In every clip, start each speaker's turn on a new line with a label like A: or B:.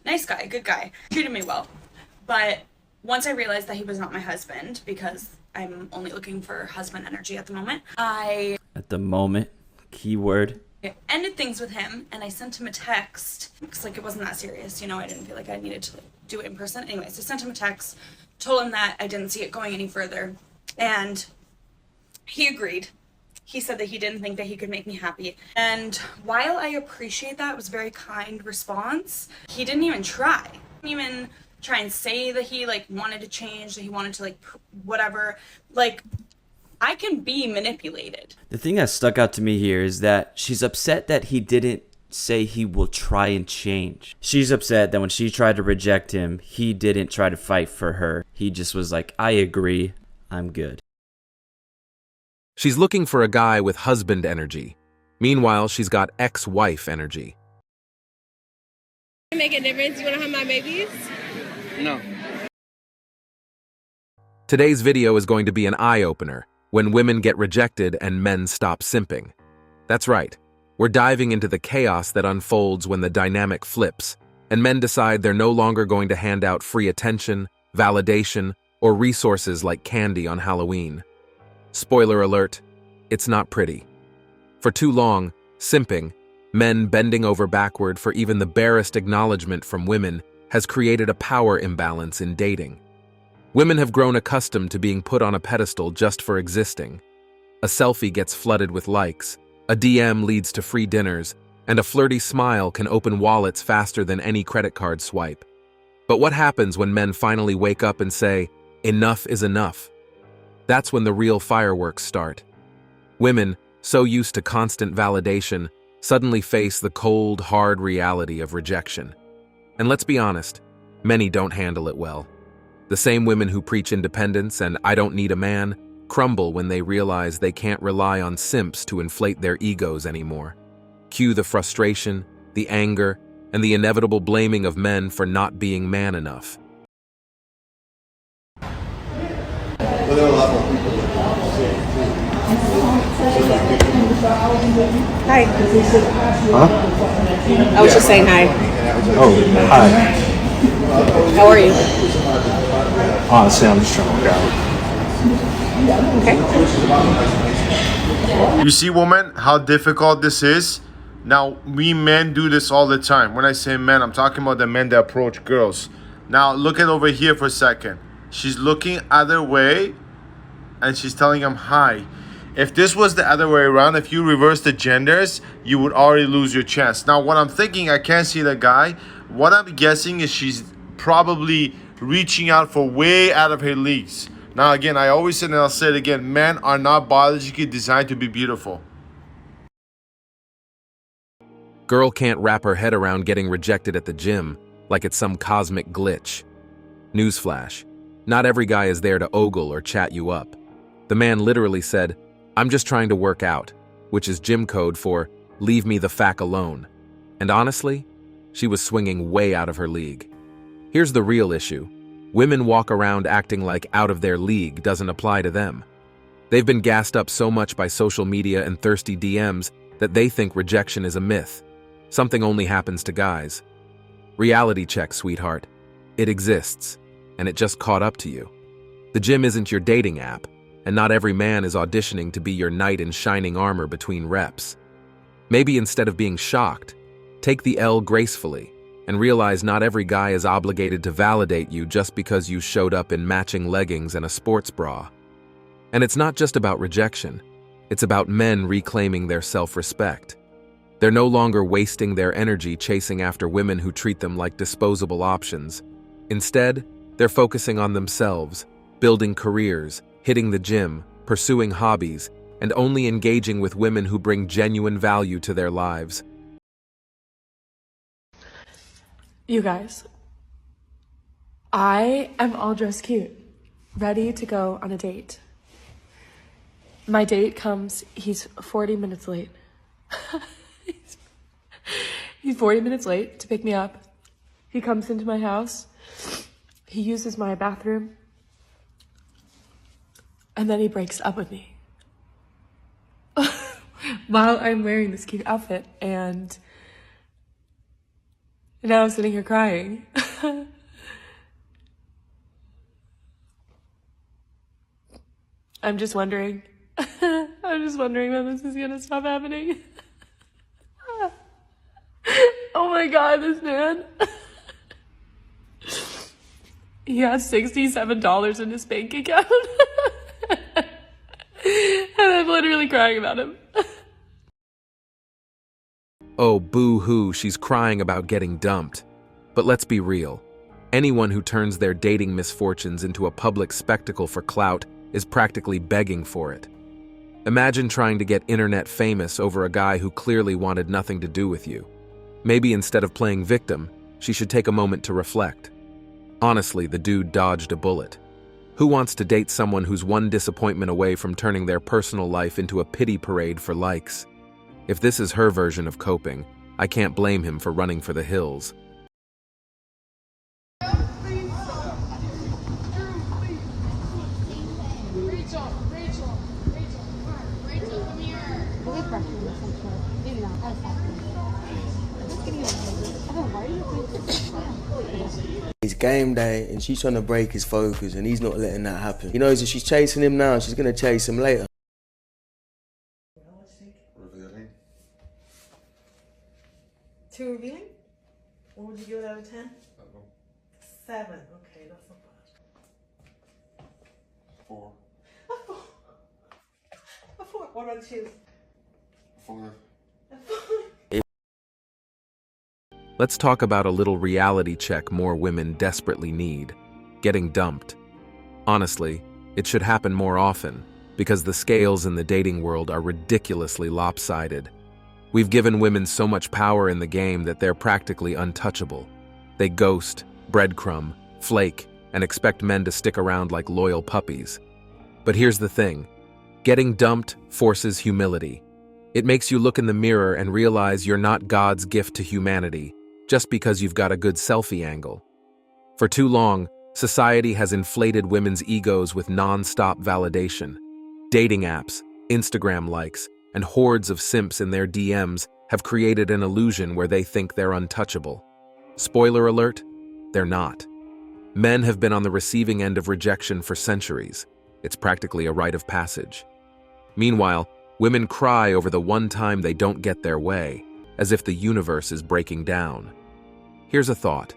A: Nice guy, good guy, treated me well. But once I realized that he was not my husband, because I'm only looking for husband energy at the moment, I
B: At the moment, keyword.
A: ended things with him, and I sent him a text because like it wasn't that serious, you know. I didn't feel like I needed to like, do it in person. Anyways, I sent him a text, told him that I didn't see it going any further, and he agreed. He said that he didn't think that he could make me happy. And while I appreciate that, it was a very kind response, he didn't even try. He didn't even try and say that he like wanted to change, that he wanted to like whatever. Like, I can be manipulated.
B: The thing that stuck out to me here is that she's upset that he didn't say he will try and change. She's upset that when she tried to reject him, he didn't try to fight for her. He just was like, I agree, I'm good.
C: She's looking for a guy with husband energy. Meanwhile, she's got ex-wife energy.
D: Make a difference? You want to have my babies?
E: No.
C: Today's video is going to be an eye-opener when women get rejected and men stop simping. That's right. We're diving into the chaos that unfolds when the dynamic flips and men decide they're no longer going to hand out free attention, validation, or resources like candy on Halloween. Spoiler alert, it's not pretty. For too long, simping, men bending over backward for even the barest acknowledgement from women, has created a power imbalance in dating. Women have grown accustomed to being put on a pedestal just for existing. A selfie gets flooded with likes, a DM leads to free dinners, and a flirty smile can open wallets faster than any credit card swipe. But what happens when men finally wake up and say, enough is enough? That's when the real fireworks start. Women, so used to constant validation, suddenly face the cold, hard reality of rejection. And let's be honest, many don't handle it well. The same women who preach independence and I don't need a man crumble when they realize they can't rely on simps to inflate their egos anymore. Cue the frustration, the anger, and the inevitable blaming of men for not being man enough.
D: Hi.
F: Huh?
D: I was just saying hi.
F: Oh, hi.
D: How are you?
F: Honestly, I'm just trying to work out.
D: Okay.
G: You see, woman, how difficult this is? Now, we men do this all the time. When I say men, I'm talking about the men that approach girls. Now, look at over here for a second. She's looking other way, and she's telling him hi. If this was the other way around, if you reverse the genders, you would already lose your chance. Now, what I'm thinking, I can't see the guy. What I'm guessing is she's probably reaching out for way out of her leagues. Now, again, I always say, and I'll say it again, men are not biologically designed to be beautiful.
C: Girl can't wrap her head around getting rejected at the gym like it's some cosmic glitch. Newsflash, not every guy is there to ogle or chat you up. The man literally said, I'm just trying to work out, which is gym code for leave me the fack alone. And honestly, she was swinging way out of her league. Here's the real issue. Women walk around acting like out of their league doesn't apply to them. They've been gassed up so much by social media and thirsty DMs that they think rejection is a myth. Something only happens to guys. Reality check, sweetheart. It exists, and it just caught up to you. The gym isn't your dating app, and not every man is auditioning to be your knight in shining armor between reps. Maybe instead of being shocked, take the L gracefully and realize not every guy is obligated to validate you just because you showed up in matching leggings and a sports bra. And it's not just about rejection. It's about men reclaiming their self-respect. They're no longer wasting their energy chasing after women who treat them like disposable options. Instead, they're focusing on themselves, building careers, hitting the gym, pursuing hobbies, and only engaging with women who bring genuine value to their lives.
H: You guys, I am all dressed cute, ready to go on a date. My date comes, he's 40 minutes late. He's 40 minutes late to pick me up. He comes into my house, he uses my bathroom, and then he breaks up with me. While I'm wearing this cute outfit, and And now I'm sitting here crying. I'm just wondering. I'm just wondering when this is gonna stop happening. Oh my God, this man. He has $67 in his bank account. And I'm literally crying about him.
C: Oh, boo-hoo, she's crying about getting dumped. But let's be real. Anyone who turns their dating misfortunes into a public spectacle for clout is practically begging for it. Imagine trying to get internet famous over a guy who clearly wanted nothing to do with you. Maybe instead of playing victim, she should take a moment to reflect. Honestly, the dude dodged a bullet. Who wants to date someone who's one disappointment away from turning their personal life into a pity parade for likes? If this is her version of coping, I can't blame him for running for the hills.
E: It's game day and she's trying to break his focus and he's not letting that happen. He knows if she's chasing him now, she's going to chase him later.
F: Revealing.
I: Too revealing? What would you give it out of 10? 7. Okay, that's not bad.
F: 4.
I: A 4. What about 2?
F: 5.
C: Let's talk about a little reality check more women desperately need: getting dumped. Honestly, it should happen more often, because the scales in the dating world are ridiculously lopsided. We've given women so much power in the game that they're practically untouchable. They ghost, breadcrumb, flake, and expect men to stick around like loyal puppies. But here's the thing: getting dumped forces humility. It makes you look in the mirror and realize you're not God's gift to humanity, just because you've got a good selfie angle. For too long, society has inflated women's egos with non-stop validation. Dating apps, Instagram likes, and hordes of simps in their DMs have created an illusion where they think they're untouchable. Spoiler alert, they're not. Men have been on the receiving end of rejection for centuries. It's practically a rite of passage. Meanwhile, women cry over the one time they don't get their way, as if the universe is breaking down. Here's a thought.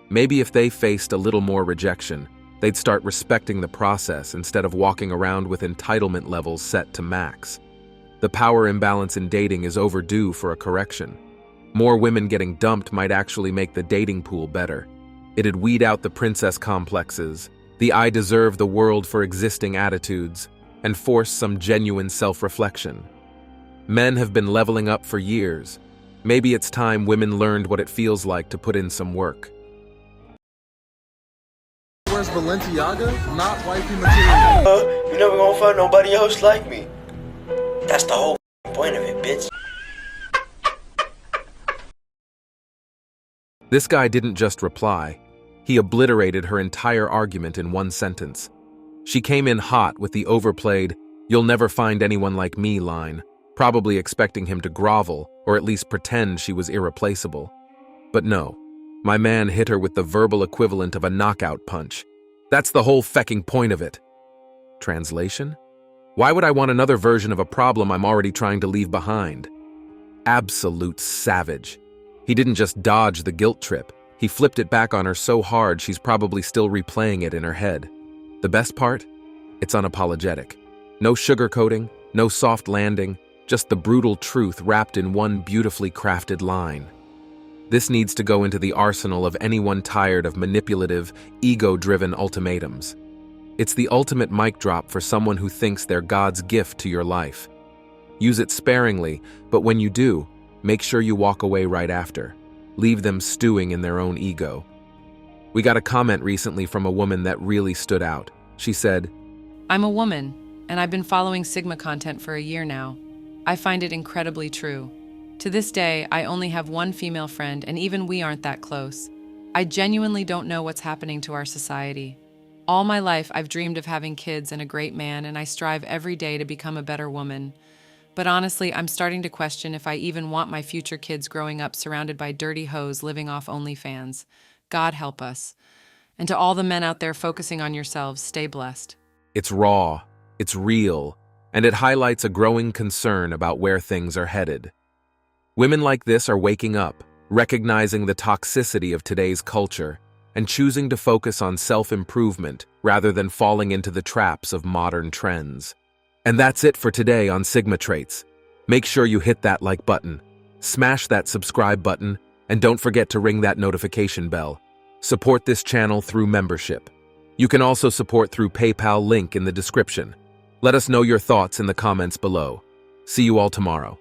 C: Maybe if they faced a little more rejection, they'd start respecting the process instead of walking around with entitlement levels set to max. The power imbalance in dating is overdue for a correction. More women getting dumped might actually make the dating pool better. It'd weed out the princess complexes, the I deserve the world for existing attitudes, and force some genuine self-reflection. Men have been leveling up for years. Maybe it's time women learned what it feels like to put in some work.
F: Where's Balenciaga? Not wifey material.
E: You never gonna find nobody else like me. That's the whole point of it, bitch.
C: This guy didn't just reply. He obliterated her entire argument in one sentence. She came in hot with the overplayed, "You'll never find anyone like me" line, probably expecting him to grovel or at least pretend she was irreplaceable. But no, my man hit her with the verbal equivalent of a knockout punch. That's the whole fecking point of it. Translation? Why would I want another version of a problem I'm already trying to leave behind? Absolute savage. He didn't just dodge the guilt trip, he flipped it back on her so hard she's probably still replaying it in her head. The best part? It's unapologetic. No sugarcoating, no soft landing, just the brutal truth wrapped in one beautifully crafted line. This needs to go into the arsenal of anyone tired of manipulative, ego-driven ultimatums. It's the ultimate mic drop for someone who thinks they're God's gift to your life. Use it sparingly, but when you do, make sure you walk away right after. Leave them stewing in their own ego. We got a comment recently from a woman that really stood out. She said,
J: "I'm a woman, and I've been following Sigma content for a year now. I find it incredibly true. To this day, I only have one female friend, and even we aren't that close. I genuinely don't know what's happening to our society. All my life, I've dreamed of having kids and a great man, and I strive every day to become a better woman. But honestly, I'm starting to question if I even want my future kids growing up surrounded by dirty hoes living off OnlyFans. God help us. And to all the men out there focusing on yourselves, stay blessed.
C: It's raw, it's real, and it highlights a growing concern about where things are headed. Women like this are waking up, recognizing the toxicity of today's culture, and choosing to focus on self-improvement rather than falling into the traps of modern trends. And that's it for today on Sigma Traits. Make sure you hit that like button, smash that subscribe button, and don't forget to ring that notification bell. Support this channel through membership. You can also support through PayPal link in the description. Let us know your thoughts in the comments below. See you all tomorrow.